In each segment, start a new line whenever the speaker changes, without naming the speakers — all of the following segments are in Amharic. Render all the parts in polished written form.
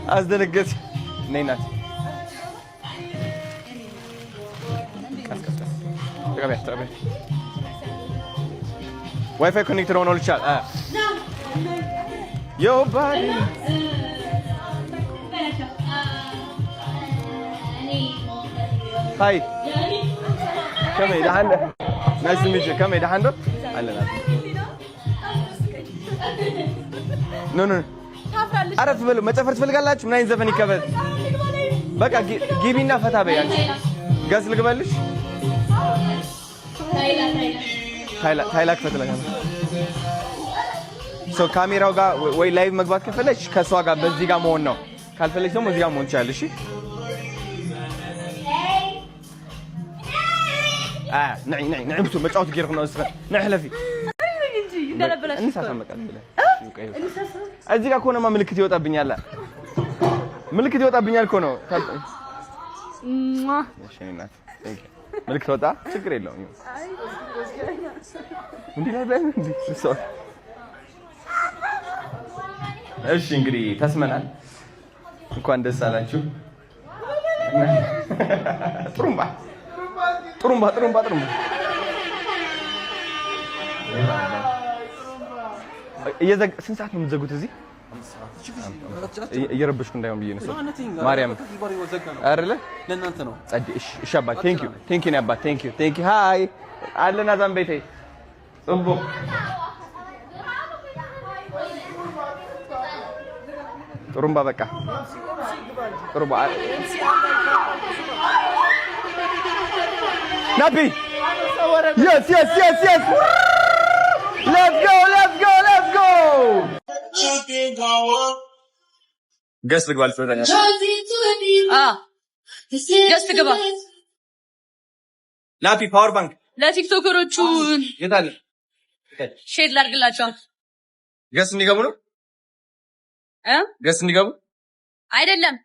أصدقائي نينات تقبل واي فاي كونكتر اون اول شات يو بادي هاي كم ده عنده نايس تو ميت يو كم ده عنده አለ ኖ አረፍ በሉ መጨፈር ትፈልጋላችሁ ምን አይነት ዘፈን ይከፈት በቃ ግቢና ፈታ በይ አንቺ ጋስ ልግባልሽ ታይላ ከተለጋ ሶ ካሜራው ጋር ወይ ላይቭ መግባት ከፈለሽ ከሷ ጋር በዚህ ጋር መሆን ነው ካልፈለሽ ደግሞ እዚህ ጋር መሆን ይችላልሽ نعم بسوا متعود كير خنا أسرع نحلفي
إنت لا بلاش
نسافر مكان بلا أزيك أكون ما ملكتي وطا بنيالا ملكتي وطا بنيال كونو شينات ملكتي وطا شكرا له ندي لا بلا ندي بسوا إيش إنجري تسمعنا كون دسالة ترومبا ጥሩምባ ስንት ሰዓት ነው የምትዘጉት እዚህ እየረበሽኩ እንዳይሆን ብዬ ነው ማርያም አይደለ
ለእናንተ ነው
ጸዲ እሺ አባ ቴንክ ዩ ነው አባ ቴንክ ዩ ሃይ አለና ዛምቤቴ ጽምቦ ጥሩምባ በቃ ጥሩምባ Nappy! Yes! Let's go! Guess the goal for the
Guess the goal.
Nappy power bank.
La TikTok or chun.
Get on.
Shade larglacha.
Guess in the gamu? Guess in the gamu?
I don't know.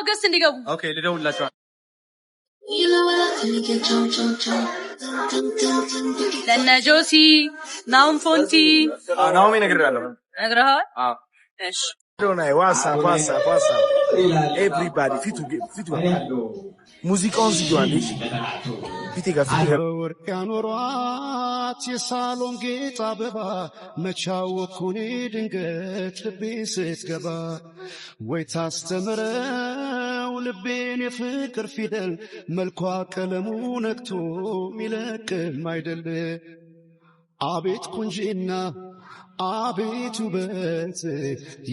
Guess in the gamu.
Okay, little lacha.
لأن جوسي ناوم فونتي
ناومي نقرأ
نقرأها إيش
What's up? Everybody fit to music on the journey. Fitiga ወርቃኖሯት የሳሎን ጌጥ አበባ መቻወኩኔ ድንገት ልቤ ስትገባ ወይ ታስተምረው ልቤን የፍቅር ፊደል መልኳ ቀለሙ ነክቶ ሚለቅም አይደል አቤት ቁንጂና አቤት ውበት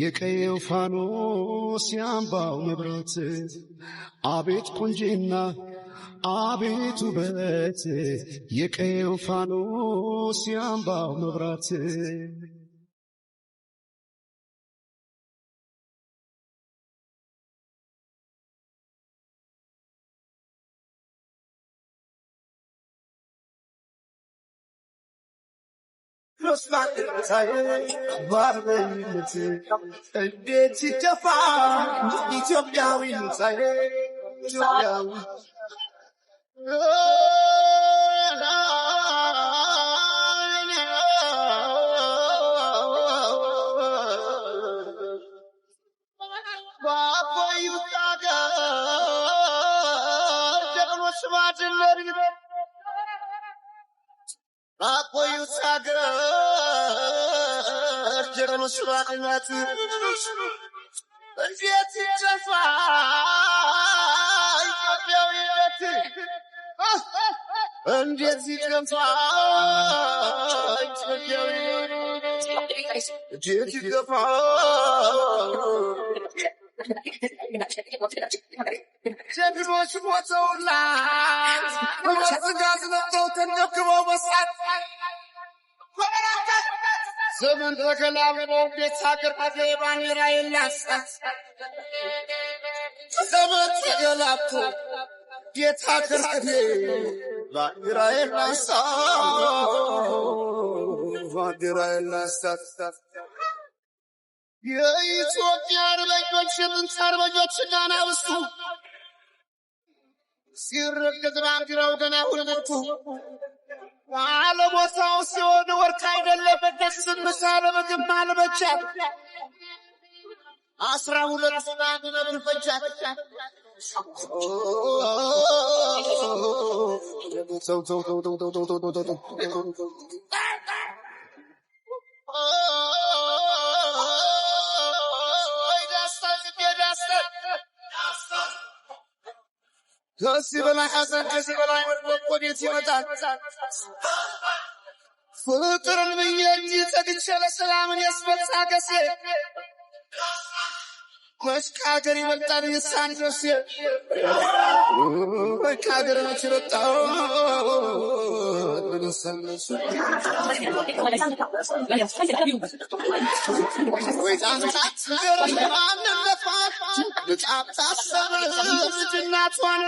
የቀየው ፋኖስ ያምባው መብራት አቤት ቁንጂና አቤት ውበት የቀየው ፋኖስ ያምባው መብራት Los mates barbeite እንዴት ሲተፋ ኢትዮጵያዊ ሳይ ኢትዮጵያዊ ባባዩ ታጋ ጀግኖች ማድለር ባባዩ ታጋ ጀግኖች ማድላት እንዴት ይጨፋ ኢትዮጵያዊነት እንዴት ይጨፋ ኢትዮጵያዊነት እንዴት ይጨፋ ጀግኖች ሞተውላት በስጋት ነጥተው ተንደክመው በሳት ዘመን ተገላብጦ ቤት ሀገር ባንዲራ የላሳት ዘመን ተገላብጦ ቤት ሀገር ባንዲራ የላሳት የኢትዮጵያ አርበኞች የጥንት አርበኞችና ናብስቱ ሲረገጥ ባንዲራው ገና ሁለቱ አለቦታው ሲሆን ወርቅ አይደለም ደስን መሳለ በግማል በቻት 12 ሰዓት ነብር ፈጃት ከዚህ በላይ ሐዘን ከዚህ በላይ ወዴት ይመጣል? ፍቅርን ብዬ እንጂ ዘግቼ ለሰላምን ያስመጣገሴ ከሀገር ይበልጣል የሳን ደሴ ከሀገር መች ይበልጣል ብንሰለሱ ወይ ጣንታት ገረም አንለፋት ልጣብታት ሰብል ልጅናቷን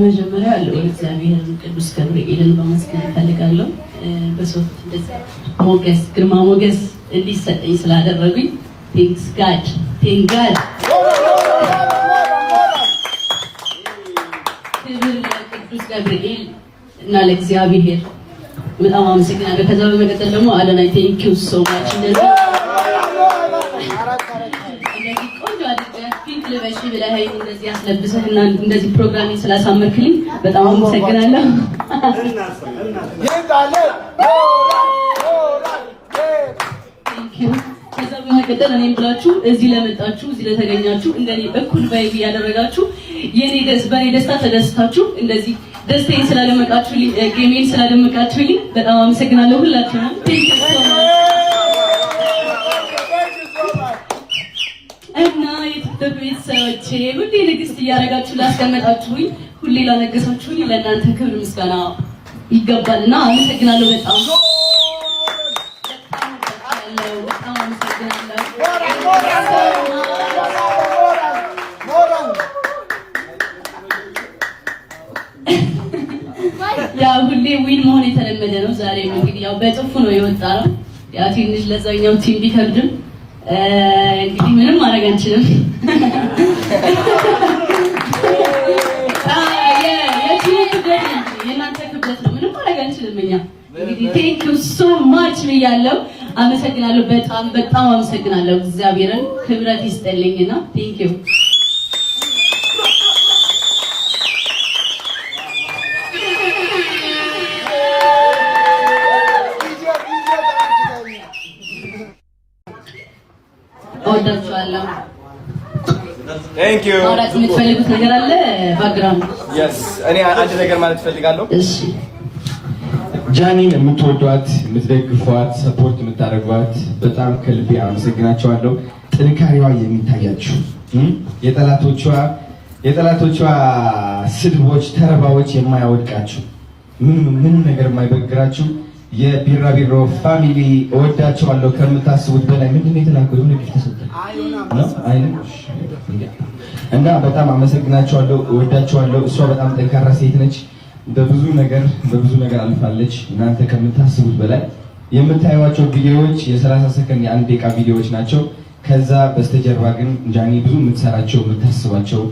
መጀመሪያ ለእግዚአብሔር ቅዱስ ገብርኤልን በመስገን እፈልጋለሁ። በሶፍት ሞገስ ግርማ ሞገስ እንዲሰጠኝ ስላደረጉኝ ቴንክስ ጋድ ክብር ለቅዱስ ገብርኤል እና ለእግዚአብሔር በጣም አመሰግናለሁ። ከዛ በመቀጠል ደግሞ አዶናይ ቴንክ ዩ ሶ ማች እንደዚህ ቆንጆ አድርገህ ፒንክ ልበሽ ብለኸኝ እንደዚህ አስለብሰህና እንደዚህ ፕሮግራሚንግ ስላሳመርክልኝ በጣም አመሰግናለሁ። ከዛ በመቀጠል እኔም ብላችሁ እዚህ ለመጣችሁ እዚህ ለተገኛችሁ እንደኔ እኩል ቫይብ ያደረጋችሁ በኔ ደስታ ተደስታችሁ እንደዚህ ደስታዬን ስላደመቃችሁልኝ ጌሜን ስላደመቃችሁልኝ በጣም አመሰግናለሁ ሁላችሁንም። እና የትብብ ቤተሰቦቼ ሁሌ ንግስት እያደረጋችሁ ላስቀመጣችሁኝ ሁሌ ላነገሳችሁኝ ለእናንተ ክብር ምስጋና ይገባልና አመሰግናለሁ። በጣም አመሰግናለሁ። ዊን መሆን የተለመደ ነው። ዛሬም እንግዲህ ያው በጥፉ ነው የወጣው። ያው ትንሽ ለዛኛው ቲም ቢከብድም እንግዲህ ምንም ማድረግ አንችልም። የእናንተ ክብደት ነው፣ ምንም ማድረግ አንችልም እኛ። እንግዲህ ቴንክ ዩ ሶ ማች ብያለሁ። አመሰግናለሁ። በጣም በጣም አመሰግናለሁ። እግዚአብሔርን ክብረት ይስጠልኝና ቴንክ ዩ። እወዳችኋለሁ።
ቴንክ ዩ።
ማውራት የምትፈልጉት ነገር አለ? ባክግራውንድ
የስ እኔ አንድ ነገር ማለት ፈልጋለሁ።
እሺ
ጃኒን የምትወዷት የምትደግፏት ሰፖርት የምታደርጓት በጣም ከልቤ አመሰግናቸዋለሁ። ጥንካሬዋ የሚታያችሁ የጠላቶቿ ስድቦች፣ ተረባዎች የማያወድቃችሁ ምንም ነገር የማይበግራችሁ የቢራቢሮ ፋሚሊ እወዳቸዋለሁ ከምታስቡት በላይ። ምንድነው የተላከው? የሆነ ጊፍት ተሰጠኝ ነው አይደል? እና በጣም አመሰግናቸዋለሁ፣ እወዳቸዋለሁ። እሷ በጣም ጠንካራ ሴት ነች። በብዙ ነገር አልፋለች። እናንተ ከምታስቡት በላይ የምታዩዋቸው ቪዲዮዎች የ30 ሰከንድ የ1 ደቂቃ ቪዲዮዎች ናቸው። ከዛ በስተጀርባ ግን ጃኒ ብዙ የምትሰራቸው የምታስባቸው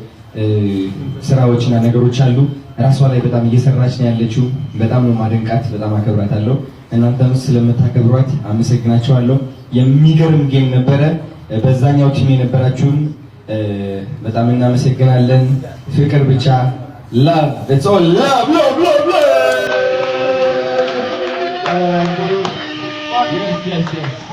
ስራዎችና ነገሮች አሉ። ራሷ ላይ በጣም እየሰራች ነው ያለችው። በጣም ነው ማደንቃት፣ በጣም አከብራታለሁ። እናንተም ስለምታከብሯት አመሰግናቸዋለሁ። የሚገርም ጌም ነበረ። በዛኛው ቲም የነበራችሁን በጣም እናመሰግናለን። ፍቅር ብቻ love, it's all love. Yes.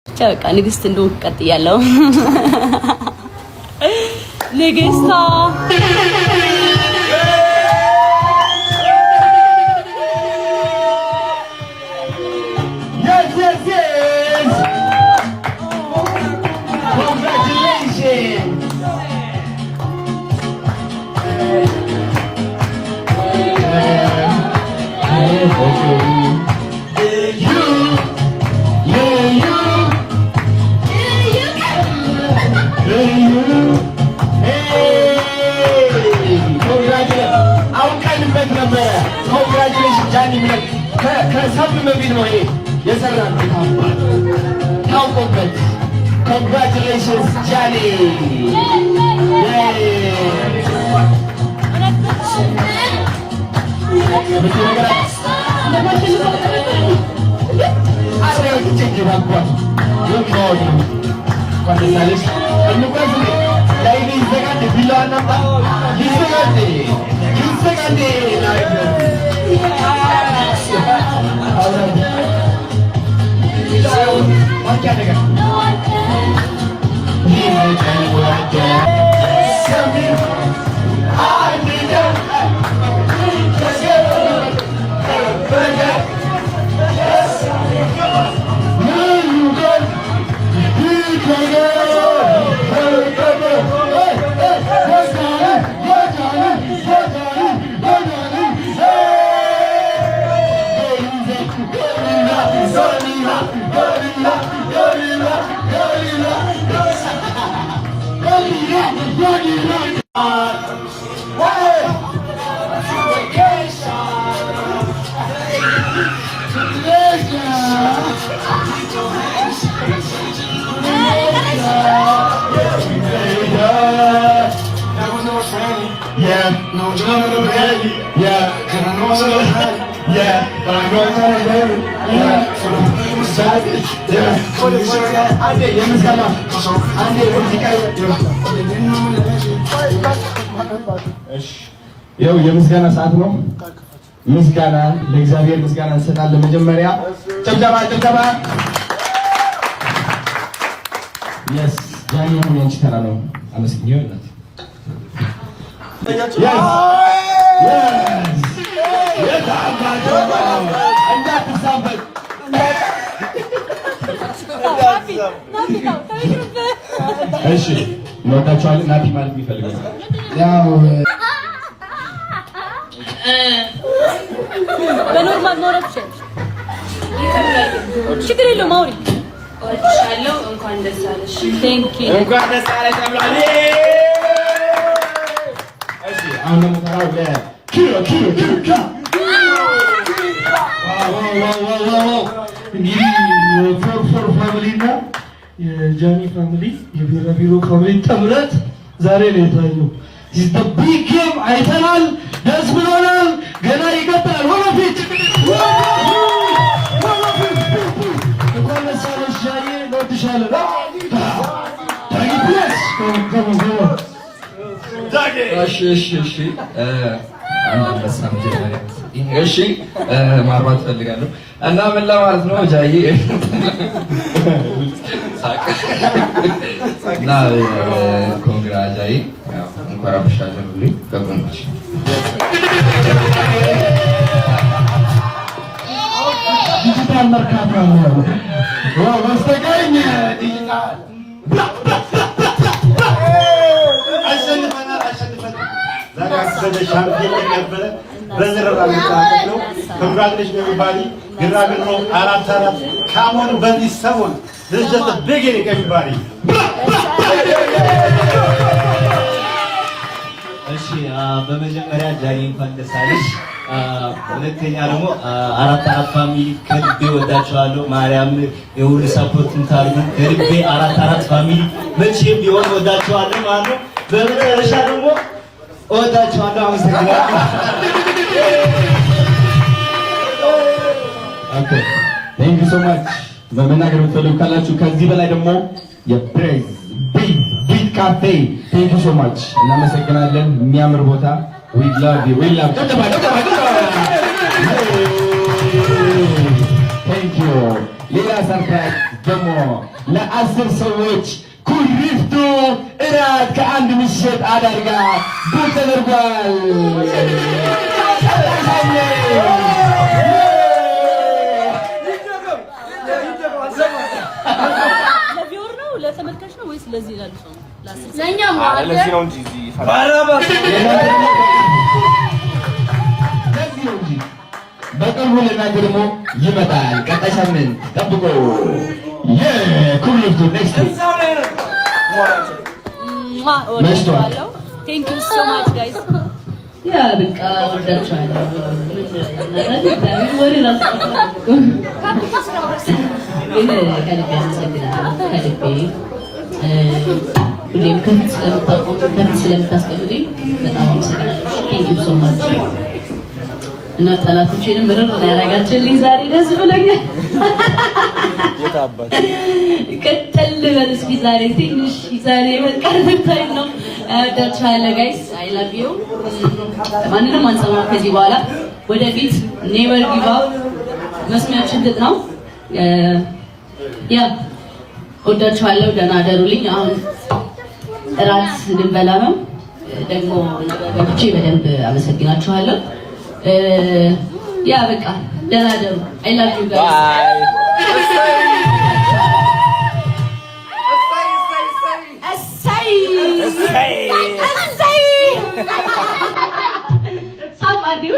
በቃ ንግስት እንደሆንኩ ቀጥያለሁ። ንግስቷ
Congratulations, Johnny! ያው የምስጋና ሰዓት ነው። ምስጋና ለእግዚአብሔር ምስጋና እንሰጣለን። መጀመሪያ ጭብጨባ yes ጃኒ ነው ያንቺ ተራ ነው። አመስግኘው እናት yes እንዳትሳበት እሺ እንወዳቸዋለን። ናቲ ማለት የሚፈልገው ያው
በኖርማል ኖረች ችግር የለውም። አውሪ እወድሻለሁ። እንኳን ደስ አለሽ። ቴንክ ዩ
እንኳን ደስ አለሽ ተብሏል። እሺ አሁን ደግሞ ተራው ለኪሮ
የፎር ፋሚሊ እና የጃኒ ፋሚሊ የቢራቢሮ ፋሚሊ ጥምረት ዛሬ ነው የታየው። ኢዝ ዘ ቢግ ጌም አይተናል። ደስ ብሎናል። ገና ይቀጥላል። ወደፊት እንኳን ደስ አለሽ ጃኒ፣ እንወድሻለን።
እሺ እሺ ማርባት ፈልጋለሁ እና ምን ለማለት ነው ጃዬ እና ኮንግራ ጃዬ እንኳን አብሻለሁልኝ ከጎንሽ
ዲጂታል መርካቶ ነው ዋው ማስተጋኝ ዲጂታል
Congratulations everybody. Grabbing roll arat. Come on, buddy, someone. This is just the beginning, everybody.
እሺ በመጀመሪያ ጃኒ እንኳን ደስ አለሽ። ሁለተኛ ደግሞ አራት ፋሚሊ ከልቤ ወዳቸዋለሁ። ማርያም የሁሉ ሰፖርት እንታርጉ ከልቤ አራት ፋሚሊ መቼም ቢሆን ወዳቸዋለሁ ማለት ነው። በመጨረሻ ደግሞ ወዳቸዋለሁ። አመሰግናለሁ።
ኦኬ ቴንክ ዩ ሶ ማች። በመናገር የምትፈልጉ ካላችሁ ከዚህ በላይ ደግሞ የፕሬዝ ቢግ ካፌ ቴንክ ዩ ሶ ማች እናመሰግናለን። የሚያምር ቦታ we love you thank you። ሌላ ሰርፕራይዝ ደግሞ ለ10 ሰዎች ኩሪፍቱ እራት ከአንድ ምሽት አዳር ጋር ቡክ ተደርጓል።
ለተመልካች ነው ወይስ ለዚህ ላሉ ሰው ነው?
ለኛ
ለዚህ ነው እንጂ
በቅርቡ ለእናንተ ደግሞ ይመጣል። ቀጣይ ሳምንት ጠብቆ የኩሪፍቱ ኔክስት መሽቷል።
ቴንክ ዩ ሶ ማች ጋይስ።
ያ በቃ ወዳችኋለሁ። ወሬ ግን ከልቤ አመሰግናለሁ። ከልቤ ሁሌም ከፊት ስለምታስቀምጡኝ በጣም አመሰግናለሁ። ቴንክ ዩ ሶ ማች እና ጠላቶቼንም ምርር ያደረጋችሁልኝ ዛሬ ደስ ብሎኛል። ቀጠል በል እስኪ ዛሬ ትንሽ ዛሬ በቃ ልታይ ነው። እወዳችኋለሁ ጋይስ። አይ ላቭ ዩ። ማንንም አንሰማም ከዚህ በኋላ ወደፊት ኔቨር ጊቭ አፕ። መስሚያችን ጥጥ ነው። ያ እወዳችኋለሁ። ደህና አደሩልኝ። አሁን እራት ልንበላ ነው። ደግሞ ገብቼ በደንብ አመሰግናችኋለሁ። ያ በቃ ደህና አደሩ። አይ ላቭ ዩ ጋይስ። Somebody